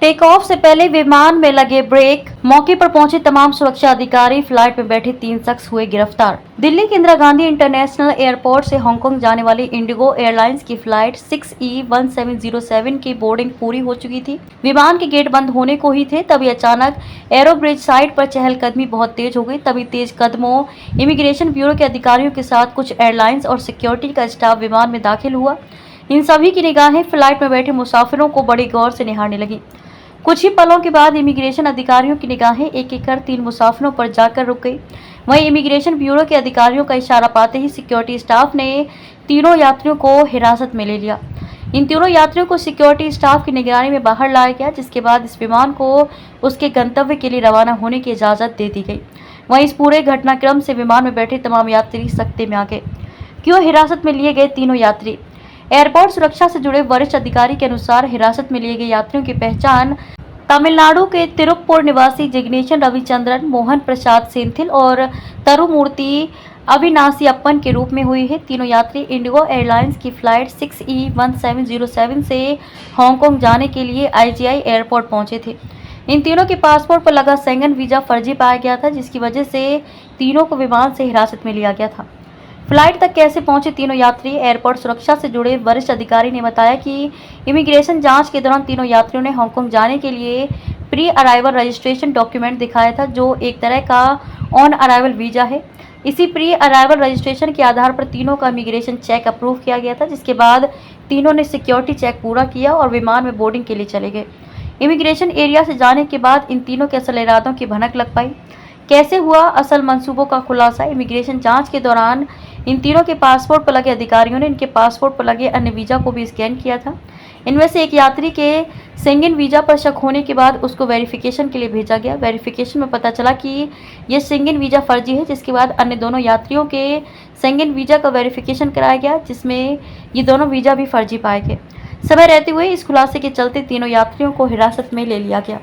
Take off से पहले विमान में लगे ब्रेक, मौके पर पहुंचे तमाम सुरक्षा अधिकारी, फ्लाइट में बैठे 3 शख्स हुए गिरफ्तार। दिल्ली के इंदिरा गांधी इंटरनेशनल एयरपोर्ट से हांगकांग जाने वाली इंडिगो एयरलाइंस की फ्लाइट 6E1707 की बोर्डिंग पूरी हो चुकी थी। विमान के गेट बंद होने को ही थे, तभी अचानक एरो ब्रिज साइड पर चहलकदमी बहुत तेज हो गई। तभी तेज कदमों इमिग्रेशन ब्यूरो के अधिकारियों के साथ कुछ एयरलाइंस और सिक्योरिटी का स्टाफ विमान में दाखिल हुआ। इन सभी की निगाहें फ्लाइट में बैठे मुसाफिरों को बड़ी गौर से निहारने लगी। कुछ ही पलों के बाद इमिग्रेशन अधिकारियों की निगाहें एक-एक कर 3 मुसाफिरों पर जाकर रुक गई। वहीं इमिग्रेशन ब्यूरो के अधिकारियों का इशारा पाते ही सिक्योरिटी स्टाफ ने तीनों यात्रियों को हिरासत में ले लिया। इन तीनों यात्रियों को सिक्योरिटी स्टाफ की निगरानी में बाहर लाया गया, जिसके बाद इस विमान को उसके गंतव्य के लिए रवाना होने की इजाज़त दे दी गई। वहीं इस पूरे घटनाक्रम से विमान में बैठे तमाम यात्री सकते में आ गए। क्यों हिरासत में लिए गए तीनों यात्री? एयरपोर्ट सुरक्षा से जुड़े वरिष्ठ अधिकारी के अनुसार हिरासत में लिए गए यात्रियों की पहचान तमिलनाडु के तिरुप्पुर निवासी जिग्नेशन रविचंद्रन, मोहन प्रसाद सेंथिल और तरुमूर्ति अविनाशियप्पन के रूप में हुई है। तीनों यात्री इंडिगो एयरलाइंस की फ्लाइट 6E1707 से हांगकांग जाने के लिए IGI एयरपोर्ट पहुंचे थे। इन तीनों के पासपोर्ट पर लगा शेंगन वीजा फर्जी पाया गया था, जिसकी वजह से तीनों को विमान से हिरासत में लिया गया था। फ्लाइट तक कैसे पहुंचे तीनों यात्री? एयरपोर्ट सुरक्षा से जुड़े वरिष्ठ अधिकारी ने बताया कि इमिग्रेशन जांच के दौरान तीनों यात्रियों ने हांगकांग जाने के लिए प्री अराइवल रजिस्ट्रेशन डॉक्यूमेंट दिखाया था, जो एक तरह का ऑन अराइवल वीजा है। इसी प्री अराइवल रजिस्ट्रेशन के आधार पर तीनों का इमिग्रेशन चेक अप्रूव किया गया था, जिसके बाद तीनों ने सिक्योरिटी चेक पूरा किया और विमान में बोर्डिंग के लिए चले गए। इमिग्रेशन एरिया से जाने के बाद इन तीनों के असल इरादों की भनक लग पाई। कैसे हुआ असल मंसूबों का खुलासा? इमिग्रेशन जांच के दौरान इन तीनों के पासपोर्ट पर लगे अधिकारियों ने इनके पासपोर्ट पर लगे अन्य वीजा को भी स्कैन किया था। इनमें से एक यात्री के शेंगन वीजा पर शक होने के बाद उसको वेरिफिकेशन के लिए भेजा गया। वेरिफिकेशन में पता चला कि यह शेंगन वीजा फर्जी है, जिसके बाद अन्य दोनों यात्रियों के शेंगन वीजा का वेरिफिकेशन कराया गया, जिसमें ये दोनों वीजा भी फर्जी पाए गए। समय रहते हुए इस खुलासे के चलते तीनों यात्रियों को हिरासत में ले लिया गया।